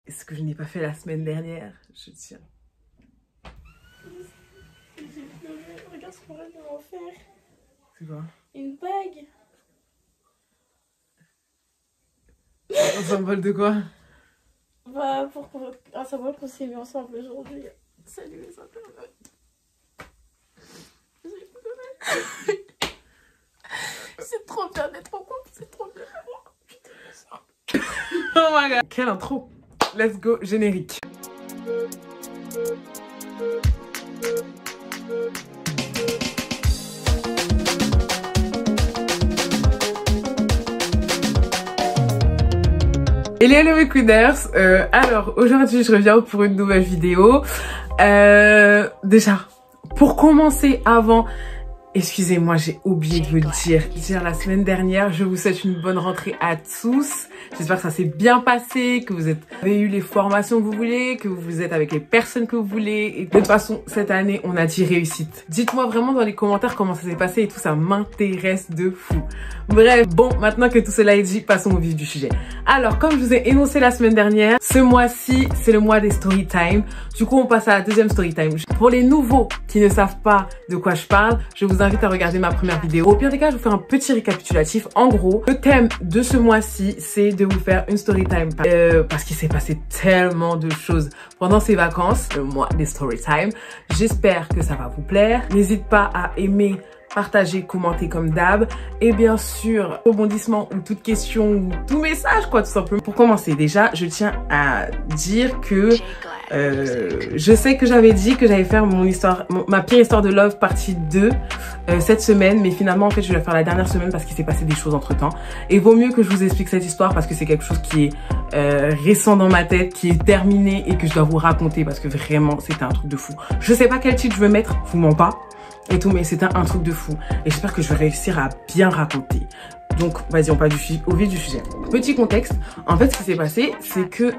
ce que je n'ai pas fait la semaine dernière. Je tiens. J'ai pleuré. Regarde ce qu'on vient de m'en faire. C'est quoi? Une bague. Un symbole de quoi? Bah, pour un symbole qu'on s'est mis ensemble aujourd'hui. Salut les internautes. C'est trop bien d'être en couple, c'est trop bien. Oh my god. Quelle intro. Let's go, générique. Hello mes queeners, alors aujourd'hui je reviens pour une nouvelle vidéo. Déjà, pour commencer avant, excusez-moi j'ai oublié de vous le dire la semaine dernière, je vous souhaite une bonne rentrée à tous. J'espère que ça s'est bien passé, que vous avez eu les formations que vous voulez, que vous êtes avec les personnes que vous voulez. Et de toute façon, cette année, on a dit réussite. Dites-moi vraiment dans les commentaires comment ça s'est passé et tout, ça m'intéresse de fou. Bref, bon, maintenant que tout cela est dit, passons au vif du sujet. Alors, comme je vous ai énoncé la semaine dernière, ce mois-ci, c'est le mois des story time. Du coup, on passe à la deuxième story time. Pour les nouveaux qui ne savent pas de quoi je parle, je vous invite à regarder ma première vidéo. Au pire des cas, je vais vous faire un petit récapitulatif. En gros, le thème de ce mois-ci, c'est de vous faire une story time parce qu'il s'est passé tellement de choses pendant ces vacances, le mois des story time. J'espère que ça va vous plaire. N'hésite pas à aimer, partager, commenter comme d'hab. Et bien sûr, rebondissement ou toute question ou tout message, quoi, tout simplement. Pour commencer, déjà, je tiens à dire que je sais que j'avais dit que j'allais faire ma pire histoire de love partie 2 cette semaine, mais finalement, en fait, je vais la faire la dernière semaine parce qu'il s'est passé des choses entre temps. Et vaut mieux que je vous explique cette histoire parce que c'est quelque chose qui est récent dans ma tête, qui est terminé et que je dois vous raconter parce que vraiment, c'était un truc de fou. Je sais pas quel titre je veux mettre, je vous mens pas. Et tout, mais c'était un truc de fou. Et j'espère que je vais réussir à bien raconter. Donc, vas-y, on passe au vif du sujet. Petit contexte. En fait, ce qui s'est passé, c'est que,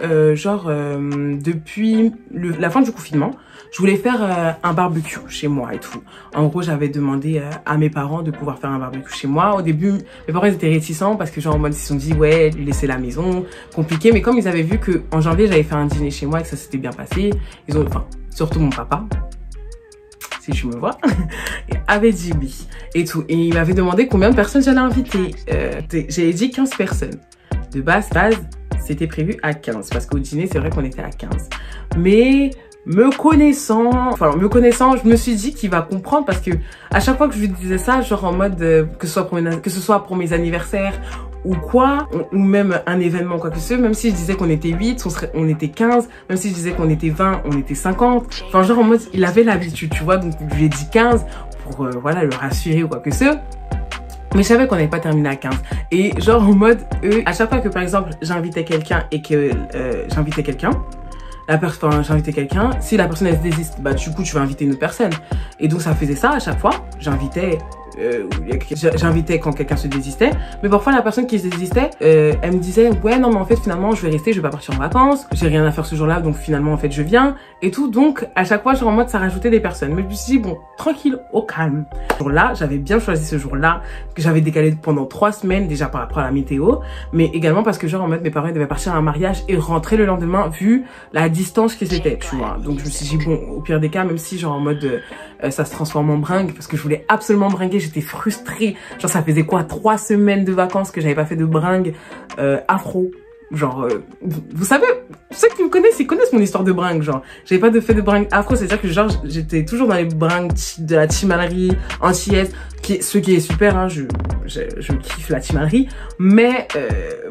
depuis la fin du confinement, je voulais faire un barbecue chez moi et tout. En gros, j'avais demandé à mes parents de pouvoir faire un barbecue chez moi. Au début, mes parents ils étaient réticents parce que genre en mode ils se sont dit ouais, lui laisser la maison, compliqué. Mais comme ils avaient vu que en janvier j'avais fait un dîner chez moi et que ça s'était bien passé, ils ont, enfin, surtout mon papa. Si tu me vois, avait dit oui et tout. Et il m'avait demandé combien de personnes j'allais inviter. J'avais dit 15 personnes. De base, c'était prévu à 15 parce qu'au dîner, c'est vrai qu'on était à 15. Mais me connaissant, je me suis dit qu'il va comprendre parce que à chaque fois que je lui disais ça, genre en mode que ce soit pour mes anniversaires ou quoi, ou même un événement quoi que ce soit, même si je disais qu'on était 8, on était 15, même si je disais qu'on était 20, on était 50, enfin genre en mode, il avait l'habitude, tu vois, donc je lui ai dit 15 pour, voilà, le rassurer ou quoi que ce soit. Mais je savais qu'on n'avait pas terminé à 15. Et genre en mode, eux, à chaque fois que par exemple, j'invitais quelqu'un et que j'invitais quelqu'un, si la personne elle se désiste, bah du coup tu vas inviter une autre personne. Et donc ça faisait ça à chaque fois, j'invitais quand quelqu'un se désistait, mais parfois la personne qui se désistait, elle me disait ouais non mais en fait finalement je vais rester, je vais pas partir en vacances, j'ai rien à faire ce jour-là donc finalement en fait je viens et tout. Donc à chaque fois genre en mode ça rajoutait des personnes, mais je me suis dit bon tranquille, au calme. Ce jour-là j'avais bien choisi ce jour-là que j'avais décalé pendant 3 semaines déjà par rapport à la météo, mais également parce que genre en mode mes parents devaient partir à un mariage et rentrer le lendemain vu la distance que c'était, tu vois. Donc je me suis dit bon au pire des cas, même si genre en mode ça se transforme en bringue parce que je voulais absolument bringuer, j'étais frustrée. Genre ça faisait quoi 3 semaines de vacances que j'avais pas fait de bringue afro. Genre, vous savez, ceux qui me connaissent, ils connaissent mon histoire de bringue, genre. J'avais pas fait de bringue afro, c'est-à-dire que genre, j'étais toujours dans les bringues de la chimalerie antillaise, ce qui est super, hein, je kiffe la chimalerie, mais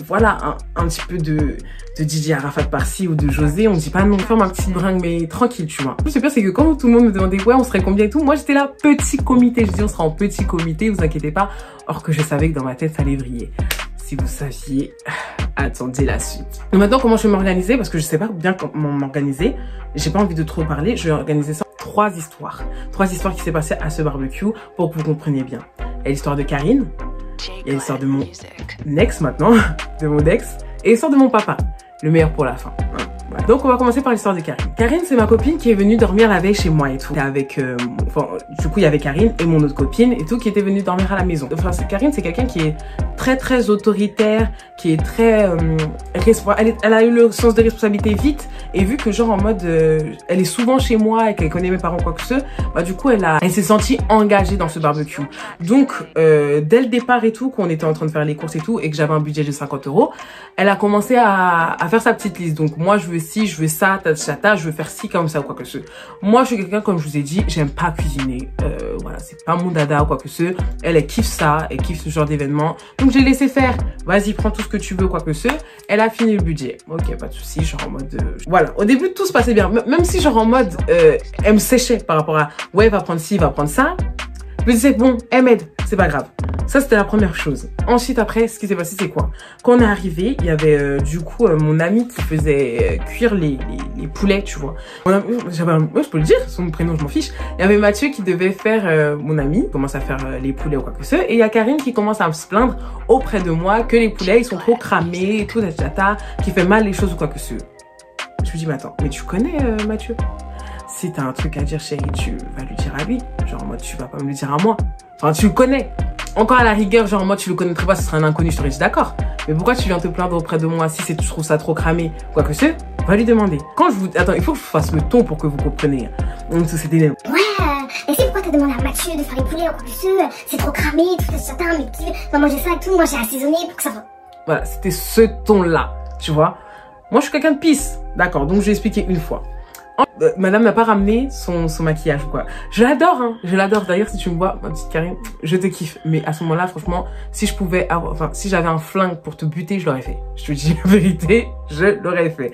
voilà, un petit peu de Didier Arafat par-ci ou de José, on dit pas non, faire ma petite bringue, mais tranquille, tu vois. Le pire, c'est que quand tout le monde me demandait, ouais, on serait combien et tout, moi j'étais là, petit comité, je dis, on sera en petit comité, vous inquiétez pas, or que je savais que dans ma tête, ça allait vriller. Si vous saviez, attendez la suite. Donc maintenant, comment je vais m'organiser? Parce que je sais pas bien comment m'organiser. J'ai pas envie de trop parler. Je vais organiser ça en 3 histoires. 3 histoires qui s'est passées à ce barbecue pour que vous compreniez bien. Il y a l'histoire de Karine. Il y a l'histoire de mon ex maintenant. De mon ex. Et l'histoire de mon papa. Le meilleur pour la fin. Hein, Voilà. Donc on va commencer par l'histoire de Karine. Karine, c'est ma copine qui est venue dormir la veille chez moi et tout. Avec, du coup il y avait Karine et mon autre copine et tout qui était venue dormir à la maison. Enfin, Karine, c'est quelqu'un qui est très autoritaire, qui est très elle a eu le sens de responsabilité vite, et vu que genre en mode elle est souvent chez moi et qu'elle connaît mes parents quoi que ce, bah du coup elle s'est sentie engagée dans ce barbecue. Donc dès le départ et tout, qu'on était en train de faire les courses et tout et que j'avais un budget de 50 €, elle a commencé à faire sa petite liste. Donc moi je veux ci, je veux ça, tata, je veux faire ci comme ça ou quoi que ce. Moi je suis quelqu'un, comme je vous ai dit, j'aime pas cuisiner, voilà, c'est pas mon dada ou quoi que ce. Elle kiffe ça, elle kiffe ce genre d'événement. Donc j'ai laissé faire, vas-y prends tout ce que tu veux quoi que ce. Elle a fini le budget, ok, pas de souci, genre en mode voilà, au début tout se passait bien, même si genre en mode elle me séchait par rapport à ouais va prendre ci, va prendre ça. Je me disais bon, elle m'aide, c'est pas grave. Ça c'était la première chose. Ensuite après, ce qui s'est passé c'est quoi? Quand on est arrivé, il y avait du coup mon ami qui faisait cuire les poulets, tu vois. Je peux le dire, son prénom je m'en fiche. Il y avait Mathieu qui devait faire, mon ami, commence à faire les poulets ou quoi que ce. Et il y a Karine qui commence à se plaindre auprès de moi que les poulets ils sont trop cramés et tout, qui fait mal les choses ou quoi que ce. Je lui dis mais attends, mais tu connais Mathieu? Si t'as un truc à dire chérie, tu vas lui dire à lui. Genre en mode tu vas pas me le dire à moi. Enfin tu le connais. Encore à la rigueur, genre en mode tu le connaîtrais pas, ce serait un inconnu, je t'aurais dit d'accord. Mais pourquoi tu viens te plaindre auprès de moi si tu trouves ça trop cramé, quoi que ce, va lui demander. Quand je vous... Attends, il faut que je fasse le ton pour que vous compreniez. Donc c'était... Ouais, et c'est pourquoi t'as demandé à Mathieu de faire les poulets ou quoi que ce, c'est trop cramé, tout ça, mais qui va manger ça et tout, moi j'ai assaisonné pour que ça va. Voilà, c'était ce ton-là, tu vois. Moi je suis quelqu'un de pisse, d'accord, donc je vais expliquer une fois. Madame n'a pas ramené son maquillage ou quoi. Je l'adore, hein. Je l'adore. D'ailleurs, si tu me vois, ma petite Karine, je te kiffe. Mais à ce moment-là, franchement, si je pouvais avoir, enfin, si j'avais un flingue pour te buter, je l'aurais fait. Je te dis la vérité, je l'aurais fait.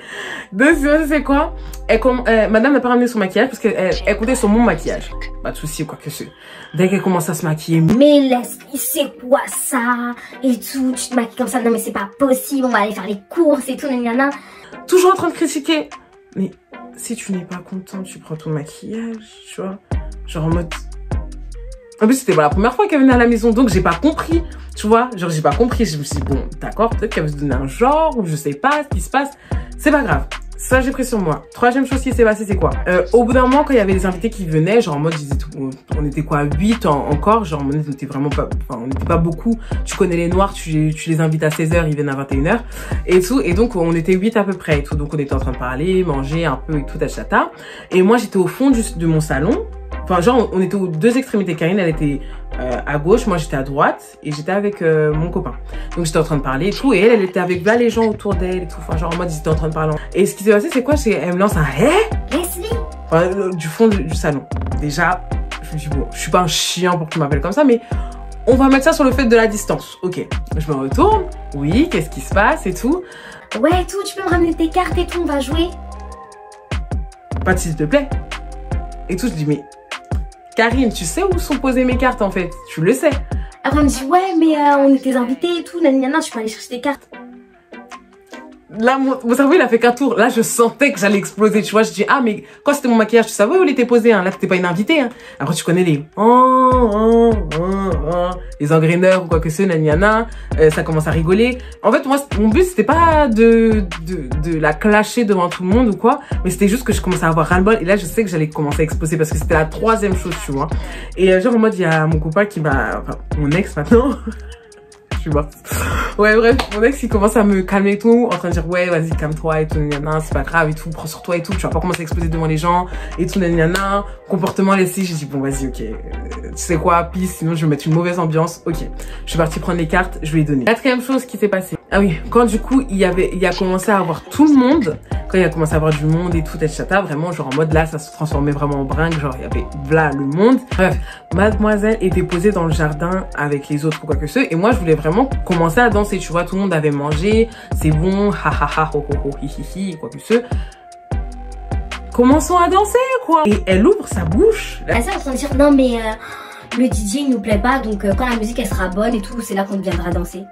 Donc, c'est quoi? Madame n'a pas ramené son maquillage parce qu'elle comptait sur mon maquillage. Pas de souci ou quoi que ce. Dès qu'elle commence à se maquiller. Mais l'esprit, c'est quoi ça? Et tout, tu te maquilles comme ça. Non, mais c'est pas possible. On va aller faire les courses et tout, nanana. Toujours en train de critiquer. Mais si tu n'es pas content, tu prends ton maquillage, tu vois. Genre en mode... En plus, c'était la première fois qu'elle venait à la maison, donc j'ai pas compris, tu vois. Genre, j'ai pas compris. Je me suis dit, bon, d'accord, peut-être qu'elle veut se donner un genre, ou je sais pas ce qui se passe. C'est pas grave. Ça, j'ai pris sur moi. Troisième chose qui s'est passée, c'est quoi? Au bout d'un moment, quand il y avait des invités qui venaient, genre en mode, on était quoi, 8 encore, genre on était vraiment pas, enfin, on n'était pas beaucoup. Tu connais les noirs, tu les invites à 16 h, ils viennent à 21 h et tout. Et donc, on était 8 à peu près et tout. Donc, on était en train de parler, manger un peu et tout, tachata. Et moi, j'étais au fond de mon salon. Enfin, genre, on était aux deux extrémités. Karine, elle était à gauche, moi j'étais à droite et j'étais avec mon copain. Donc j'étais en train de parler et tout, et elle était avec là les gens autour d'elle et tout. Enfin, genre en mode ils étaient en train de parler. Et ce qui s'est passé, c'est quoi? Elle me lance un hé, enfin, du fond du salon. Déjà, je me dis bon, je suis pas un chien pour que tu m'appelles comme ça, mais on va mettre ça sur le fait de la distance. Ok, je me retourne. Oui, qu'est-ce qui se passe et tout? Ouais, et tout, tu peux me ramener tes cartes et tout, on va jouer. Pas de s'il te plaît. Et tout, je dis mais Karine, tu sais où sont posées mes cartes en fait? Tu le sais. Après, elle me dit, ouais, mais on était invités et tout, nanana, tu peux aller chercher tes cartes. Là, mon cerveau, il a fait qu'un tour. Là, je sentais que j'allais exploser, tu vois. Je dis, ah, mais quand c'était mon maquillage, tu savais où il était posé, hein. Là, t'étais pas une invitée, hein. Après, tu connais les les engraineurs ou quoi que ce, nanana. Ça commence à rigoler. En fait, moi, mon but, c'était pas de la clasher devant tout le monde ou quoi. Mais c'était juste que je commençais à avoir ras-le-bol. Et là, je sais que j'allais commencer à exploser parce que c'était la troisième chose, tu vois. Et genre, en mode, il y a mon copain qui m'a, enfin, mon ex maintenant. Je suis morte. Ouais, bref, mon ex, il commence à me calmer et tout, en train de dire, ouais, vas-y, calme-toi et tout, nanana, c'est pas grave et tout, prends sur toi et tout, tu vas pas commencer à exploser devant les gens et tout, nanana, comportement laissé. J'ai dit, bon, vas-y, ok, tu sais quoi, pisse, sinon je vais mettre une mauvaise ambiance. Ok, je suis partie prendre les cartes, je lui ai donné. Quatrième chose qui s'est passée. Ah oui, quand du coup, il a commencé à avoir tout le monde, quand il a commencé à avoir du monde et tout, etc., vraiment, genre en mode là, ça se transformait vraiment en bringue, genre il y avait là le monde. Bref, mademoiselle était posée dans le jardin avec les autres ou quoi que ce, et moi, je voulais vraiment commencer à danser, tu vois, tout le monde avait mangé, c'est bon, ha ha ha, ho ho ho, hi hi hi, quoi que ce. Commençons à danser, quoi. Et elle ouvre sa bouche. Elle est en train de dire, non mais le DJ il nous plaît pas, donc quand la musique elle sera bonne et tout, c'est là qu'on viendra danser.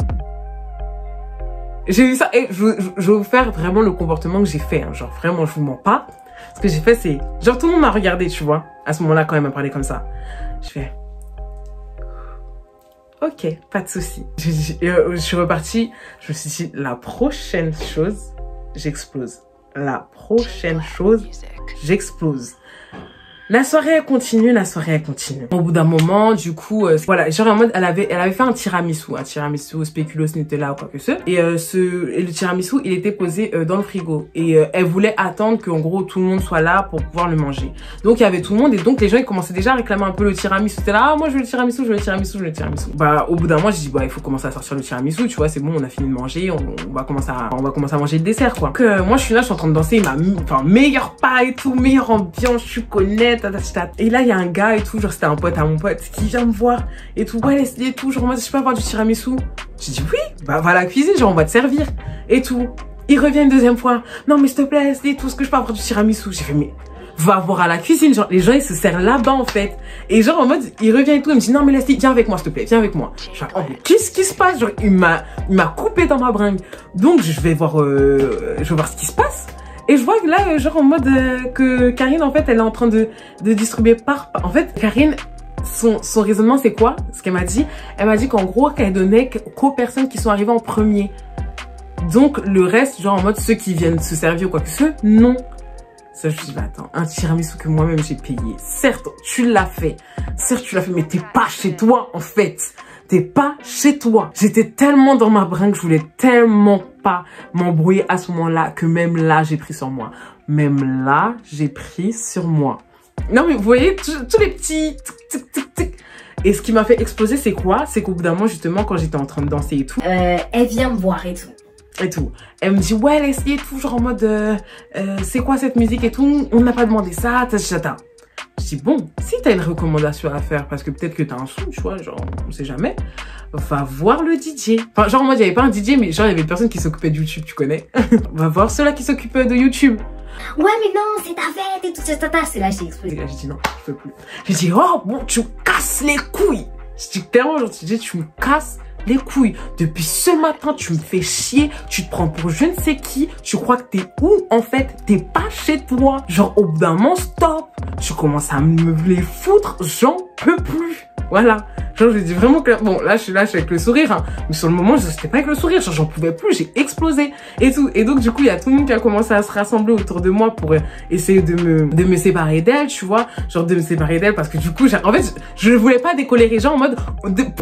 J'ai vu ça et je vais vous faire vraiment le comportement que j'ai fait, hein. Genre vraiment je vous mens pas. Ce que j'ai fait c'est, genre tout le monde m'a regardé, tu vois, à ce moment-là quand elle m'a parlé comme ça. Je fais, ok, pas de souci. Je suis repartie, je me suis dit la prochaine chose, j'explose. la prochaine chose, j'explose. La soirée elle continue, Au bout d'un moment, du coup, voilà, genre en mode, elle avait fait un tiramisu spéculoos Nutella ou quoi que ce. Et le tiramisu, il était posé dans le frigo. Et elle voulait attendre qu'en gros tout le monde soit là pour pouvoir le manger. Donc il y avait tout le monde et donc les gens ils commençaient déjà à réclamer un peu le tiramisu. C'était là, ah moi je veux le tiramisu, je veux le tiramisu, je veux le tiramisu. Bah au bout d'un moment j'ai dit bah il faut commencer à sortir le tiramisu, tu vois, c'est bon, on a fini de manger, on va commencer à manger le dessert quoi. Donc moi je suis là, je suis en train de danser, meilleur pas et tout, meilleure ambiance, tu connais. Et là il y a un gars et tout, genre c'était un pote à mon pote qui vient me voir et tout, ouais Leslie et tout, genre moi je peux avoir du tiramisu. J'ai dit oui, bah va à la cuisine, genre on va te servir et tout. Il revient une deuxième fois, non mais s'il te plaît Leslie, tout ce que je peux avoir du tiramisu. J'ai fait mais va voir à la cuisine, genre les gens ils se servent là-bas en fait. Et genre en mode il revient et tout, il me dit non mais Leslie viens avec moi s'il te plaît, viens avec moi. Genre oh mais qu'est-ce qui se passe, genre il m'a coupé dans ma bringue. Donc je vais voir ce qui se passe. Et je vois que là, genre en mode que Karine, en fait, elle est en train de distribuer En fait, Karine, son raisonnement, c'est quoi? Ce qu'elle m'a dit, elle m'a dit qu'en gros, qu'elle donnait qu'aux personnes qui sont arrivées en premier. Donc, le reste, genre en mode ceux qui viennent se servir ou quoi que ce soit, non. Ça, je me dis, bah attends, un tiramisu que moi-même j'ai payé. Certes, tu l'as fait, mais t'es pas chez toi, en fait. T'es pas chez toi. J'étais tellement dans ma bringue, je voulais tellement pas m'embrouiller à ce moment-là que même là, j'ai pris sur moi. Même là, j'ai pris sur moi. Non mais vous voyez, tous les petits tic, tic, tic. Et ce qui m'a fait exploser, c'est quoi? C'est qu'au bout d'un moment, justement, quand j'étais en train de danser et tout, elle vient me voir et tout. Elle me dit, ouais, Leslie, toujours en mode, c'est quoi cette musique et tout? On n'a pas demandé ça, tata. Je dis, bon, si t'as une recommandation à faire, parce que peut-être que t'as un son, tu vois, genre, on sait jamais, va voir le DJ. Enfin, genre, moi, il n'y avait pas un DJ, mais genre, il y avait une personne qui s'occupait de YouTube, tu connais. Va voir ceux-là qui s'occupent de YouTube. Ouais, mais non, c'est ta fête et tout, c'est tata. C'est là, j'ai explosé. Et là, j'ai dit, non, je peux plus. J'ai dit, oh, bon, tu me casses les couilles. Je dis, clairement, genre, tu me casses les couilles. Depuis ce matin, tu me fais chier, tu te prends pour je ne sais qui, tu crois que t'es où en fait? T'es pas chez toi. Genre au bout d'un moment, stop. Tu commences à me les foutre, j'en peux plus. Voilà. Genre je dis vraiment que bon là je suis avec le sourire hein. Mais sur le moment c'était pas avec le sourire, genre j'en pouvais plus, j'ai explosé et tout. Et donc du coup il y a tout le monde qui a commencé à se rassembler autour de moi pour essayer de me séparer d'elle, tu vois, genre de me séparer d'elle parce que du coup en fait je ne voulais pas décoller les gens en mode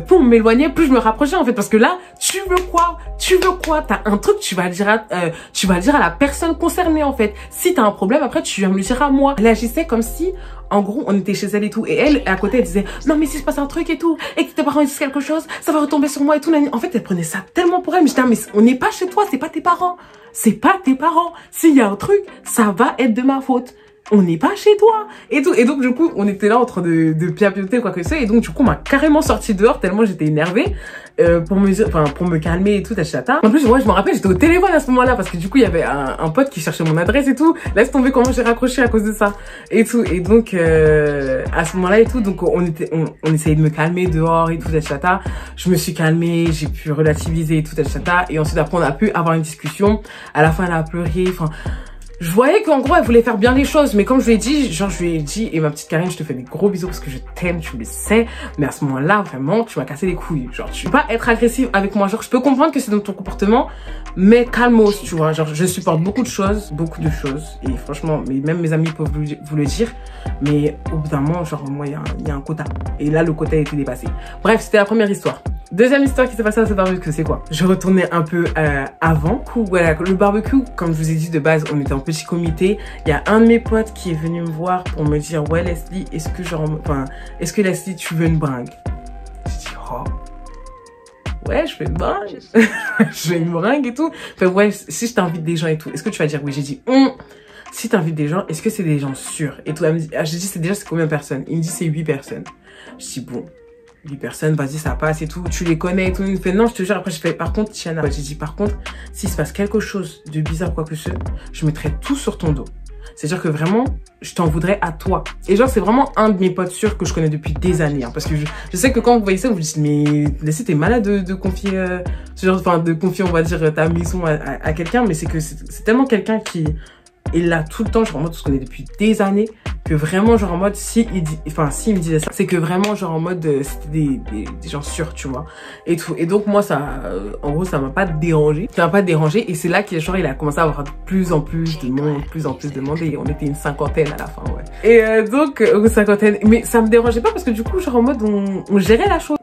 pour m'éloigner, plus je me rapprochais en fait parce que là tu veux quoi, t'as un truc, tu vas le dire à la personne concernée en fait. Si t'as un problème après tu viens me le dire à moi. Elle agissait comme si en gros, on était chez elle et tout. Et elle, à côté, elle disait, non, mais si se passe un truc et tout, et que tes parents disent quelque chose, ça va retomber sur moi et tout. En fait, elle prenait ça tellement pour elle. Mais j'étais, mais on n'est pas chez toi, c'est pas tes parents. C'est pas tes parents. S'il y a un truc, ça va être de ma faute. On n'est pas chez toi. Et tout. Et donc, du coup, on était là en train de piapoter quoi que ce soit. Et donc, du coup, on m'a carrément sorti dehors tellement j'étais énervée. Pour me calmer et tout, tachata. En plus, moi, je me rappelle, j'étais au téléphone à ce moment-là parce que du coup, il y avait un pote qui cherchait mon adresse et tout. Laisse tomber comment j'ai raccroché à cause de ça et tout. Et donc, à ce moment-là et tout, donc on essayait de me calmer dehors et tout, tachata. Je me suis calmée, j'ai pu relativiser et tout, tachata. Et ensuite, après, on a pu avoir une discussion. À la fin, elle a pleuré. Enfin, je voyais qu'en gros, elle voulait faire bien les choses. Mais comme je lui ai dit, genre, je lui ai dit, et ma petite Karine, je te fais des gros bisous parce que je t'aime, tu le sais. Mais à ce moment-là, vraiment, tu m'as cassé les couilles. Genre, tu peux pas être agressive avec moi. Genre, je peux comprendre que c'est dans ton comportement, mais calmos, tu vois. Genre, je supporte beaucoup de choses. Et franchement, même mes amis peuvent vous le dire. Mais au bout d'un moment, genre, moi, il y a un quota. Et là, le quota a été dépassé. Bref, c'était la première histoire. Deuxième histoire qui s'est passée à ce barbecue, c'est quoi? Je retournais un peu avant. Voilà, le barbecue, comme je vous ai dit de base, on était en petit comité. Il y a un de mes potes qui est venu me voir pour me dire, ouais Leslie, est-ce que Leslie, tu veux une bringue? Je dis, oh. Ouais, je fais une bringue. Je fais une bringue et tout. Fait, ouais, si je t'invite des gens et tout, est-ce que tu vas dire oui? J'ai dit, si t'invites des gens, est-ce que c'est des gens sûrs? Et tout, elle me dit, j'ai dit, c'est combien de personnes? Il me dit, c'est 8 personnes. Je dis, bon. 8 personnes, vas-y, ça passe et tout, tu les connais et tout. Il me fait, non, je te jure. Après, je fais, par contre, Tiana, j'ai dit, par contre, s'il se passe quelque chose de bizarre, quoi que ce soit, je mettrai tout sur ton dos. C'est-à-dire que vraiment, je t'en voudrais à toi. Et genre, c'est vraiment un de mes potes sûrs que je connais depuis des années. Hein, parce que je sais que quand vous voyez ça, vous vous dites, mais laissez, t'es malade de confier, de confier, on va dire, ta maison à quelqu'un. Mais c'est que c'est tellement quelqu'un qui est là tout le temps. Genre, moi, on se connaît depuis des années que vraiment genre en mode si il dit, enfin si il me disait ça, c'est que vraiment genre en mode c'était des gens sûrs, tu vois, et tout. Et donc moi ça, en gros ça m'a pas dérangé, et c'est là qu'il genre il a commencé à avoir de plus en plus de monde, et on était une cinquantaine à la fin, ouais. Et donc une cinquantaine, mais ça me dérangeait pas parce que du coup genre en mode on gérait la chose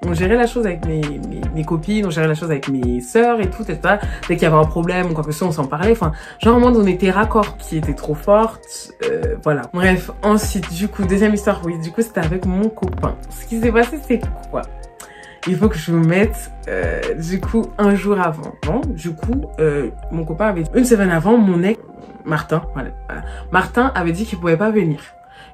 avec mes copines, on gérait la chose avec mes sœurs et tout, etc. Dès qu'il y avait un problème ou quoi que ce soit, on s'en parlait, enfin genre en mode on était raccord qui était trop forte, voilà. Bref, ensuite du coup deuxième histoire, oui, du coup c'était avec mon copain. Ce qui s'est passé c'est quoi? Il faut que je vous mette, du coup, un jour avant. Bon, du coup, mon copain avait, une semaine avant, mon ex, Martin, voilà. Martin avait dit qu'il pouvait pas venir.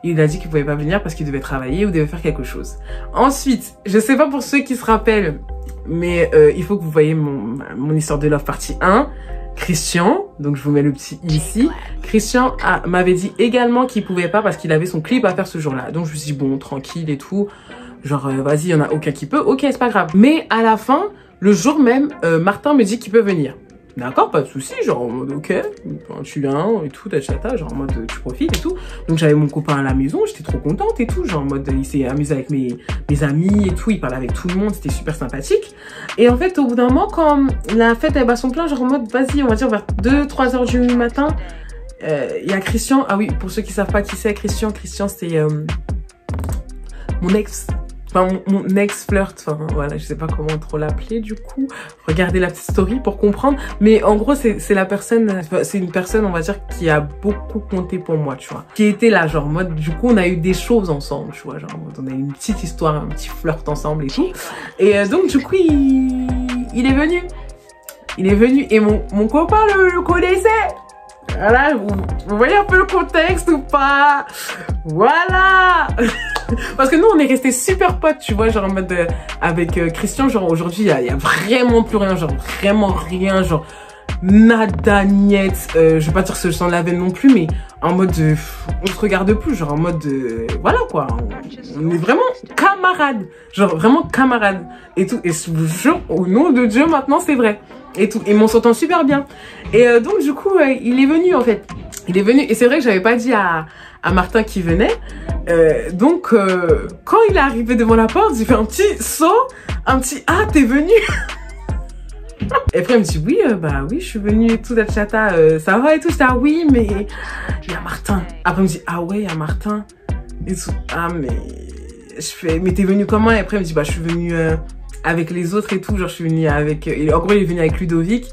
Il a dit qu'il pouvait pas venir parce qu'il devait travailler ou devait faire quelque chose. Ensuite, je sais pas pour ceux qui se rappellent, mais il faut que vous voyez mon histoire de love partie 1. Christian, donc je vous mets le petit i ici. Christian m'avait dit également qu'il pouvait pas parce qu'il avait son clip à faire ce jour-là. Donc je me suis dit bon, tranquille et tout. Genre vas-y, il y en a aucun qui peut. Ok, c'est pas grave. Mais à la fin, le jour même, Martin me dit qu'il peut venir. D'accord, pas de souci, genre en mode ok, tu viens et tout, tata, genre en mode tu profites et tout. Donc j'avais mon copain à la maison, j'étais trop contente et tout, genre en mode il s'est amusé avec mes amis et tout, il parlait avec tout le monde, c'était super sympathique. Et en fait au bout d'un moment quand la fête elle bat son plein, genre en mode vas-y, on va dire vers 2-3 heures du matin, il y a Christian. Ah oui, pour ceux qui savent pas qui c'est Christian c'est mon ex. Enfin, mon ex-flirt, enfin voilà, je sais pas comment trop l'appeler du coup. Regardez la petite story pour comprendre. Mais en gros, c'est la personne, c'est une personne, on va dire, qui a beaucoup compté pour moi, tu vois. Qui était là, genre, mode, du coup, on a eu des choses ensemble, tu vois. Genre, on a eu une petite histoire, un petit flirt ensemble et tout. Et donc, du coup, il est venu. Il est venu et mon copain le connaissait. Voilà, vous voyez un peu le contexte ou pas? Voilà. Parce que nous, on est restés super potes, tu vois, genre en mode avec Christian, genre aujourd'hui, il y a vraiment plus rien, genre vraiment rien, genre nada, niet, je vais pas dire ce sang de la veine non plus, mais en mode, on se regarde plus, genre en mode, voilà quoi, on est vraiment camarades, genre vraiment camarades, et tout, et je vous jure, au nom de Dieu, maintenant c'est vrai, et tout, et on s'entend super bien, et donc du coup, il est venu en fait, il est venu, et c'est vrai que j'avais pas dit à Martin qui venait, donc quand il est arrivé devant la porte, j'ai fait un petit saut, un petit ah t'es venu. Et après il me dit oui bah oui je suis venue et tout chata, ça va et tout, j'étais ah oui mais il y a Martin. Après il me dit ah ouais il y a Martin et tout, ah mais je fais mais t'es venu comment? Et après il me dit bah je suis venue avec les autres et tout, genre je suis venue avec en gros il est venu avec Ludovic.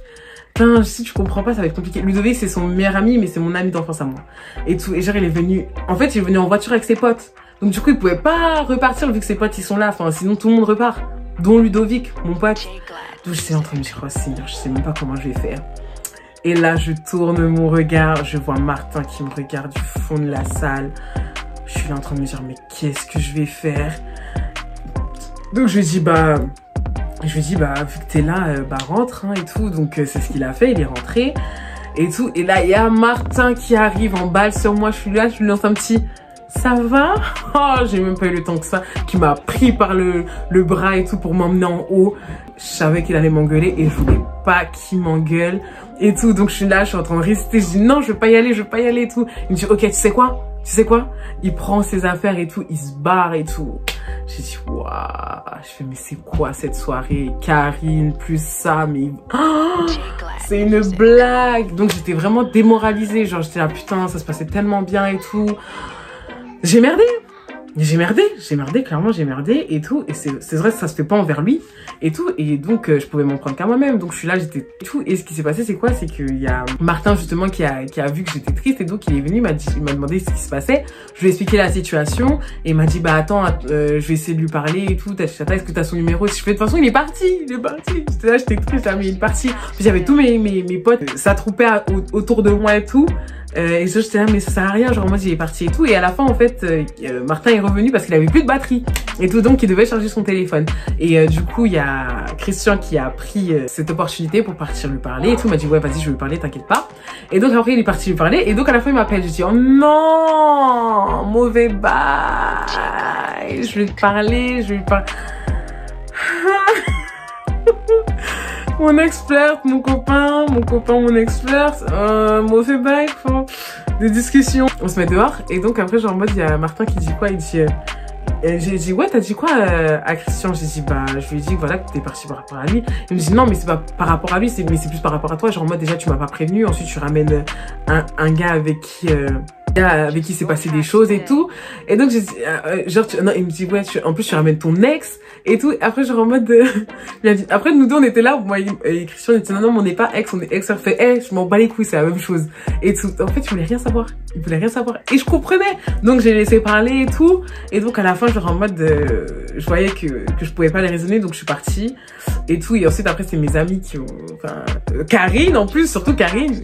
Putain, si tu comprends pas, ça va être compliqué. Ludovic, c'est son meilleur ami, mais c'est mon ami d'enfance à moi. Et tout. Et genre, il est venu... En fait, il est venu en voiture avec ses potes. Donc, du coup, il pouvait pas repartir vu que ses potes, ils sont là. Enfin, sinon, tout le monde repart. Dont Ludovic, mon pote. Donc, j'étais en train de me dire, oh Seigneur, je sais même pas comment je vais faire. Et là, je tourne mon regard. Je vois Martin qui me regarde du fond de la salle. Je suis là en train de me dire, mais qu'est-ce que je vais faire? Donc, je lui dis, vu que t'es là, rentre, hein, et tout. Donc, c'est ce qu'il a fait, il est rentré, et tout. Et là, il y a Martin qui arrive en balle sur moi. Je suis là, je lui lance un petit, ça va? Oh, j'ai même pas eu le temps que ça. Qui m'a pris par le bras et tout pour m'emmener en haut. Je savais qu'il allait m'engueuler et je voulais pas qu'il m'engueule et tout. Donc, je suis là, je suis en train de résister. Je dis, non, je veux pas y aller et tout. Il me dit, ok, tu sais quoi? Il prend ses affaires et tout, il se barre et tout. J'ai dit, waouh. Je fais, mais c'est quoi cette soirée? Karine, plus ça, mais... Oh, c'est une blague. Donc, j'étais vraiment démoralisée. Genre, j'étais là, putain, ça se passait tellement bien et tout. J'ai merdé, clairement j'ai merdé et tout. Et c'est vrai que ça se fait pas envers lui et tout. Et donc je pouvais m'en prendre qu'à moi-même. Donc je suis là, j'étais tout. Et ce qui s'est passé c'est quoi? C'est qu'il y a Martin justement qui a vu que j'étais triste. Et donc il est venu, il m'a demandé ce qui se passait. Je lui ai expliqué la situation. Et il m'a dit bah attends, je vais essayer de lui parler et tout. Est-ce que t'as son numéro? Je fais de toute façon il est parti. J'étais là, j'étais triste, mais il est parti. Puis j'avais tous mes potes, ça troupait autour de moi et tout. Et ça j'étais là mais ça sert à rien, genre moi il est parti et tout. Et à la fin en fait Martin est revenu parce qu'il avait plus de batterie et tout, donc il devait charger son téléphone. Et du coup il y a Christian qui a pris cette opportunité pour partir lui parler et tout. Il m'a dit ouais vas-y je vais lui parler, t'inquiète pas. Et donc après il est parti lui parler et donc à la fin il m'appelle. Je dis oh non, mauvais bail, je vais lui parler. Mon ex-flirt, mon copain, mon ex-flirt, mauvais bail, de discussion. On se met dehors et donc après genre en mode il y a Martin qui dit quoi, il dit j'ai dit ouais t'as dit quoi à Christian, j'ai dit bah je lui ai dit voilà que t'es parti par rapport à lui. Il me dit non mais c'est pas par rapport à lui, mais c'est plus par rapport à toi, genre en mode déjà tu m'as pas prévenu, ensuite tu ramènes un gars avec qui s'est passé des choses et tout, et donc j'ai dit genre non il me dit ouais en plus tu ramènes ton ex et tout, après genre en mode il a dit, après nous deux on était là, moi et Christian il dit non on n'est pas ex, on est ex, fait hey, je m'en bats les couilles, c'est la même chose et tout. En fait il voulait rien savoir et je comprenais, donc j'ai laissé parler et tout, et donc à la fin genre en mode je voyais que je pouvais pas les raisonner, donc je suis partie et tout, et ensuite après c'est mes amis qui ont Karine en plus, surtout Karine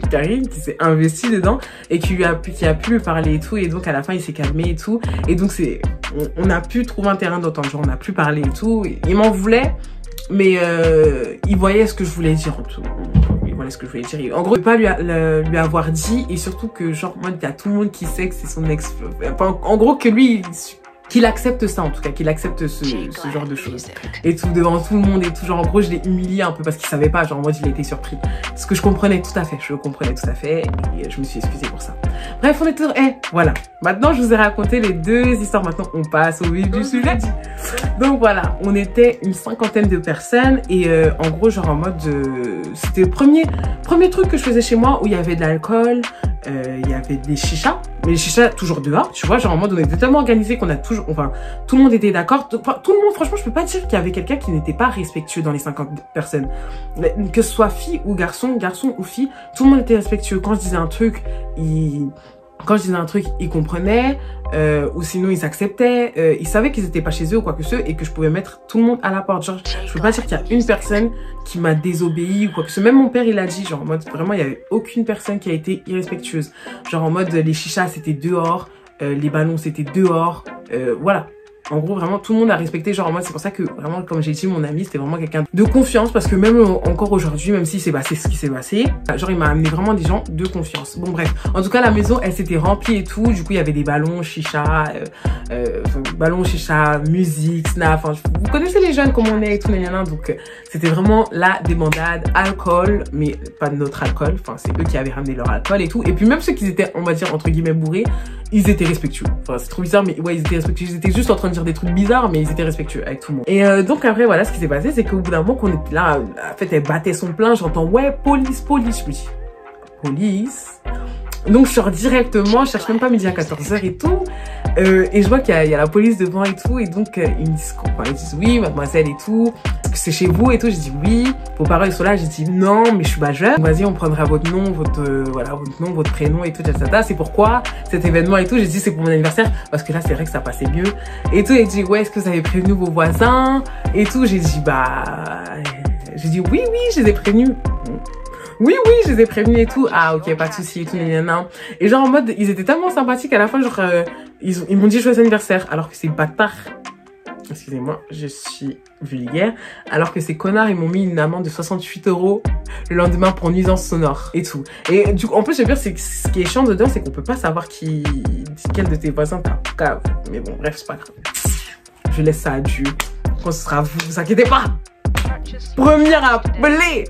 qui s'est investie dedans et qui a pu me parler et tout, et donc à la fin il s'est calmé et tout, et donc on a pu trouver un terrain d'entente, genre on a pu parler et tout, et il m'en voulait mais il voyait ce que je voulais dire en tout. Voilà ce que je voulais dire. En gros, je ne peux pas lui avoir dit, et surtout que genre moi il y a tout le monde qui sait que c'est son ex. Enfin, en gros que lui qu'il accepte ça, en tout cas, qu'il accepte ce genre de choses. Et tout, devant tout le monde et tout. Genre, en gros, je l'ai humilié un peu parce qu'il savait pas. Genre, moi, il a été surpris. Ce que je comprenais tout à fait. Je le comprenais tout à fait. Et je me suis excusée pour ça. Bref, on est toujours... voilà. Maintenant, je vous ai raconté les deux histoires. Maintenant, on passe au vif du sujet. Donc, voilà. On était une 50aine de personnes. Et en gros, genre, en mode... c'était le premier truc que je faisais chez moi où il y avait de l'alcool. Il y avait des chichas. Mais les chichas, toujours dehors. Tu vois, genre, en mode, on était tellement organisés qu'on a toujours... Enfin, tout le monde était d'accord. Tout le monde, franchement, je peux pas dire qu'il y avait quelqu'un qui n'était pas respectueux dans les 50 personnes. Que ce soit fille ou garçon ou fille, tout le monde était respectueux. Quand je disais un truc, ils comprenaient, ou sinon ils acceptaient, ils savaient qu'ils étaient pas chez eux ou quoi que ce soit, et que je pouvais mettre tout le monde à la porte. Genre, je peux pas dire qu'il y a une personne qui m'a désobéi ou quoi que ce soit. Même mon père, il a dit, genre, en mode, vraiment, il y avait aucune personne qui a été irrespectueuse. Genre, en mode, les chichas, c'était dehors, les ballons, c'était dehors, voilà. En gros, vraiment, tout le monde a respecté, genre, moi, c'est pour ça que, vraiment, comme j'ai dit, mon ami, c'était vraiment quelqu'un de confiance, parce que même encore aujourd'hui, même si c'est passé ce qui s'est passé, genre, il m'a amené vraiment des gens de confiance. Bon, bref. En tout cas, la maison, elle s'était remplie et tout. Du coup, il y avait des ballons, chicha, musique, snap. Enfin, vous connaissez les jeunes, comme on est et tout, donc, c'était vraiment la débandade, alcool, mais pas de notre alcool. Enfin, c'est eux qui avaient ramené leur alcool et tout. Et puis, même ceux qui étaient, on va dire, entre guillemets, bourrés, ils étaient respectueux. Enfin, c'est trop bizarre, mais ouais, ils étaient respectueux. Ils étaient juste en train de dire des trucs bizarres, mais ils étaient respectueux avec tout le monde. Et donc après, voilà, ce qui s'est passé, c'est qu'au bout d'un moment qu'on était là, en fait, elle battait son plein, j'entends, ouais, police. Je me dis, police? Donc je sors directement, je cherche même pas midi à 14h et tout, et je vois qu'il y a la police devant et tout, et donc ils me disent quoi? Ils disent oui mademoiselle et tout, est-ce que c'est chez vous et tout? J'ai dit oui, vos parents sont là, j'ai dit non mais je suis majeure, vas-y on prendra votre nom, votre prénom et tout, c'est pourquoi cet événement et tout. J'ai dit c'est pour mon anniversaire, parce que là c'est vrai que ça passait mieux et tout. Et dit ouais, est-ce que vous avez prévenu vos voisins et tout? J'ai dit oui, je les ai prévenus. Oui, je les ai prévenus et tout. Ah, ok, pas de souci et tout, Et genre, en mode, ils étaient tellement sympathiques à la fin, genre, ils m'ont dit joyeux anniversaire, alors que c'est bâtard. Excusez-moi, je suis vulgaire. Alors que ces connards, ils m'ont mis une amende de 68 € le lendemain pour nuisance sonore et tout. Et du coup, en plus, je veux dire, ce qui est chiant dedans, c'est qu'on peut pas savoir quel de tes voisins t'as grave. Mais bon, bref, c'est pas grave. Je laisse ça à Dieu. Quand ce sera vous inquiétez pas. Première à appeler.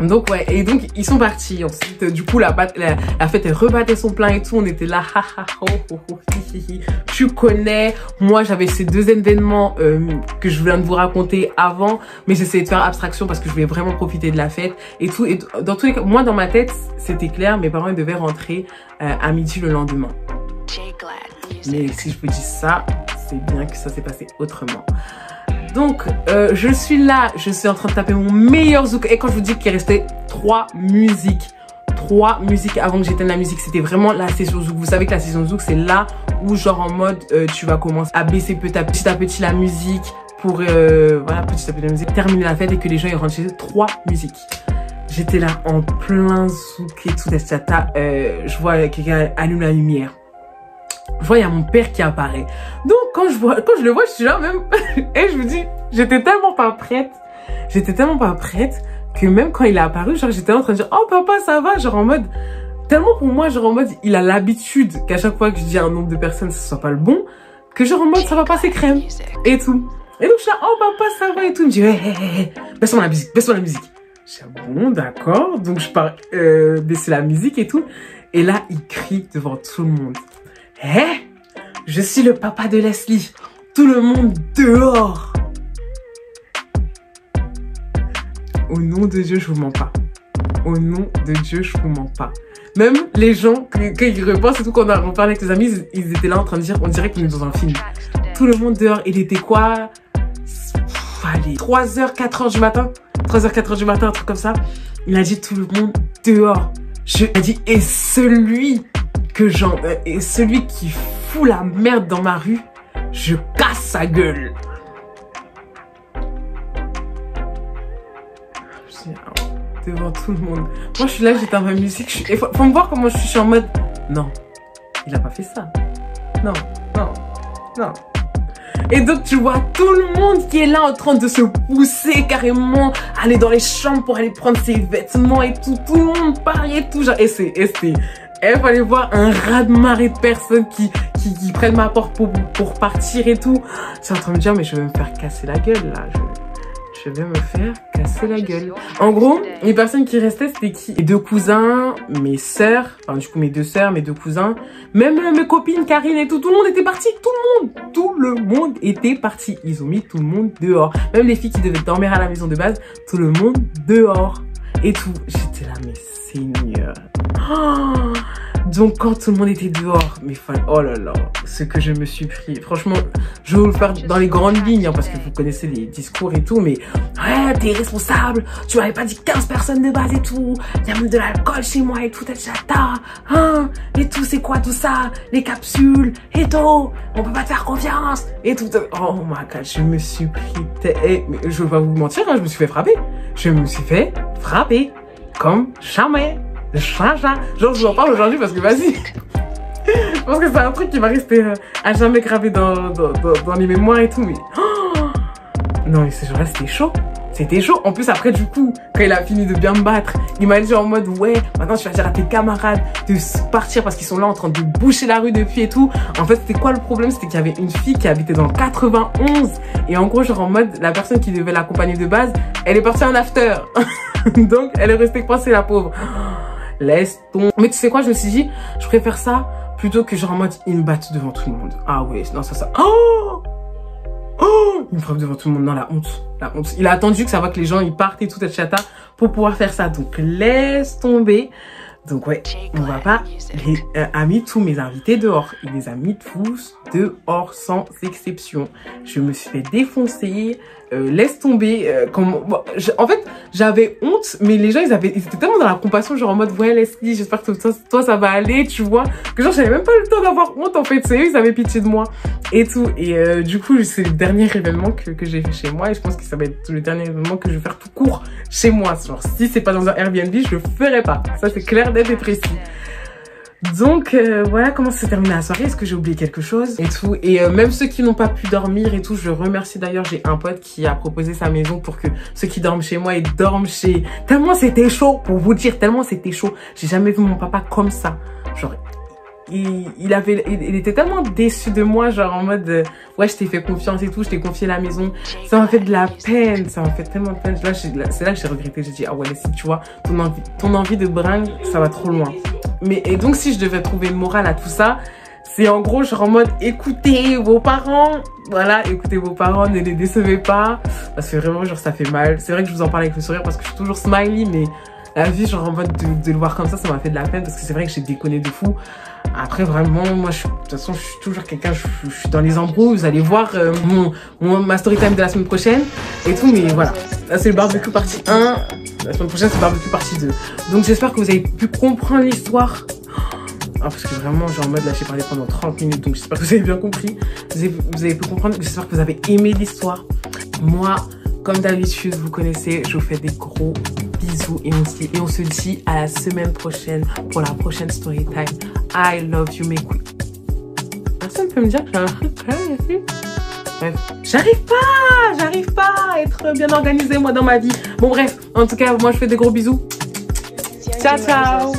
Donc ouais, et donc ils sont partis. Ensuite, du coup, la fête, elle rebattait son plein et tout. On était là, tu connais. Moi, j'avais ces deux événements que je viens de vous raconter avant, mais j'essayais de faire abstraction parce que je voulais vraiment profiter de la fête et tout. Et dans tous les cas, moi, dans ma tête, c'était clair. Mes parents, ils devaient rentrer à midi le lendemain. Mais si je vous dis ça, c'est bien que ça s'est passé autrement. Donc, je suis là, je suis en train de taper mon meilleur zouk. Et quand je vous dis qu'il restait 3 musiques avant que j'éteigne la musique, c'était vraiment la session zouk. Vous savez que la session zouk, c'est là où genre en mode, tu vas commencer à baisser petit à petit la musique pour, voilà, petit à petit la musique, terminer la fête et que les gens ils rentrent chez eux. 3 musiques. J'étais là en plein zouk et tout, etc. Je vois quelqu'un allume la lumière. Je vois, il y a mon père qui apparaît. Donc, quand je le vois, je suis là même. Et je me dis, j'étais tellement pas prête que même quand il est apparu, genre, j'étais en train de dire, oh papa, ça va? Genre en mode, tellement pour moi, genre en mode, il a l'habitude qu'à chaque fois que je dis un nombre de personnes, ce soit pas le bon, que genre en mode, ça va passer crème. Et tout. Et donc, je suis là, oh papa, ça va et tout. Il me dit, hey, baisse-moi la musique. Je dis, bon, d'accord. Donc, je pars baisser la musique et tout. Et là, il crie devant tout le monde. Hé, je suis le papa de Leslie. Tout le monde dehors. Au nom de Dieu, je vous mens pas. Au nom de Dieu, je vous mens pas. Même les gens, quand ils repensent et tout, quand on parlait avec les amis, ils étaient là en train de dire, on dirait qu'on est dans un film. Tout le monde dehors. Il était quoi? Allez, 3h, 4h du matin. 3h, 4h du matin, un truc comme ça. Il a dit tout le monde dehors. Il a dit, et celui qui fout la merde dans ma rue, je casse sa gueule. Devant tout le monde. Moi, je suis là, j'étais dans ma musique. Faut me voir comment je suis en mode... Non, il a pas fait ça. Non, non, non. Et donc, tu vois tout le monde qui est là en train de se pousser carrément, aller dans les chambres pour aller prendre ses vêtements et tout. Tout le monde parie et tout. Genre, et il fallait voir un raz-de-marée de personnes qui prennent ma porte pour partir et tout. C'est en train de me dire, mais je vais me faire casser la gueule, là. Je vais me faire casser la gueule. En gros, les personnes qui restaient, c'était qui? Mes 2 cousins, mes sœurs, enfin du coup mes 2 sœurs, mes 2 cousins, même mes copines, Karine et tout, tout le monde était parti, tout le monde était parti. Ils ont mis tout le monde dehors. Même les filles qui devaient dormir à la maison de base, tout le monde dehors. Et tout. J'étais là, mais Seigneur. Oh, donc quand tout le monde était dehors, mais oh là là, ce que je me suis pris. Franchement, je vais vous le faire dans les grandes lignes, hein, parce que vous connaissez les discours et tout, mais ouais, t'es responsable, tu m'avais pas dit 15 personnes de base et tout, il y a même de l'alcool chez moi et tout, hein, et tout, c'est quoi tout ça, les capsules, et tout, on peut pas te faire confiance, et tout. Oh my god, je me suis pris, mais je vais pas vous mentir, hein, je me suis fait frapper. Je me suis fait frapper, comme jamais. Genre, je vous en parle aujourd'hui parce que vas-y. Je pense que c'est un truc qui va rester à jamais gravé dans les mémoires et tout. Mais oh non, mais ce jour-là, c'était chaud. C'était chaud. En plus, après, du coup, quand il a fini de bien me battre, il m'a dit en mode, ouais, maintenant tu vas dire à tes camarades de partir parce qu'ils sont là en train de boucher la rue depuis et tout. En fait, c'était quoi le problème? C'était qu'il y avait une fille qui habitait dans le 91. Et en gros, genre en mode, la personne qui devait l'accompagner de base, elle est partie en after. Donc, elle est restée coincée, la pauvre. Laisse tomber. Mais tu sais quoi, je me suis dit, je préfère ça plutôt que genre en mode, ils me battent devant tout le monde. Ah ouais, non, ça. Oh! Oh! Il me frappe devant tout le monde. Non, la honte. La honte. Il a attendu que ça va que les gens, ils partent et tout, et chata, pour pouvoir faire ça. Donc, laisse tomber. Donc, ouais, on va pas. Il a mis tous mes invités dehors. Il les a mis tous dehors sans exception. Je me suis fait défoncer. Laisse tomber. En fait, j'avais honte, mais les gens, ils étaient tellement dans la compassion, genre en mode, ouais, Leslie, j'espère que toi, ça va aller, tu vois. Que genre, j'avais même pas le temps d'avoir honte, en fait. C'est eux, ils avaient pitié de moi. Et tout. Et du coup, c'est le dernier événement que j'ai fait chez moi. Et je pense que ça va être le dernier événement que je vais faire tout court chez moi. Genre, si c'est pas dans un Airbnb, je le ferai pas. Ça, c'est clair, net et précis. Donc voilà comment s'est terminée la soirée. Est-ce que j'ai oublié quelque chose et tout. Et même ceux qui n'ont pas pu dormir et tout, je remercie d'ailleurs. J'ai un pote qui a proposé sa maison pour que ceux qui dorment chez moi, ils dorment chez... Tellement c'était chaud, pour vous dire, tellement c'était chaud. J'ai jamais vu mon papa comme ça. Genre, il était tellement déçu de moi, genre en mode ouais, je t'ai fait confiance et tout, je t'ai confié la maison. Ça m'a fait de la peine, ça m'a fait tellement de peine. Là, c'est là que j'ai regretté. J'ai dit, ah ouais, si tu vois, ton envie de bringue, ça va trop loin. Mais et donc, si je devais trouver le moral à tout ça, c'est en gros, genre en mode, écoutez vos parents. Voilà, écoutez vos parents, ne les décevez pas. Parce que vraiment, genre, ça fait mal. C'est vrai que je vous en parle avec le sourire parce que je suis toujours smiley, mais la vie, genre en mode de le voir comme ça m'a fait de la peine parce que c'est vrai que j'ai déconné de fou. Après, vraiment, moi, de toute façon, je suis toujours quelqu'un, je suis dans les embrouilles. Vous allez voir ma story time de la semaine prochaine et tout. Mais voilà, là, c'est le barbecue partie 1. La semaine prochaine, c'est le barbecue partie 2. Donc, j'espère que vous avez pu comprendre l'histoire. Parce que vraiment, genre en mode, là, j'ai parlé pendant 30 minutes. Donc, j'espère que vous avez bien compris. Vous avez pu comprendre. J'espère que vous avez aimé l'histoire. Moi, comme d'habitude, vous connaissez, je vous fais des gros bisous et on se dit à la semaine prochaine pour la prochaine story time. I love you, mes queens. Personne peut me dire que j'ai un truc ici. Bref, j'arrive pas à être bien organisée, moi, dans ma vie. Bon, bref, en tout cas, moi, je fais des gros bisous. Ciao, ciao.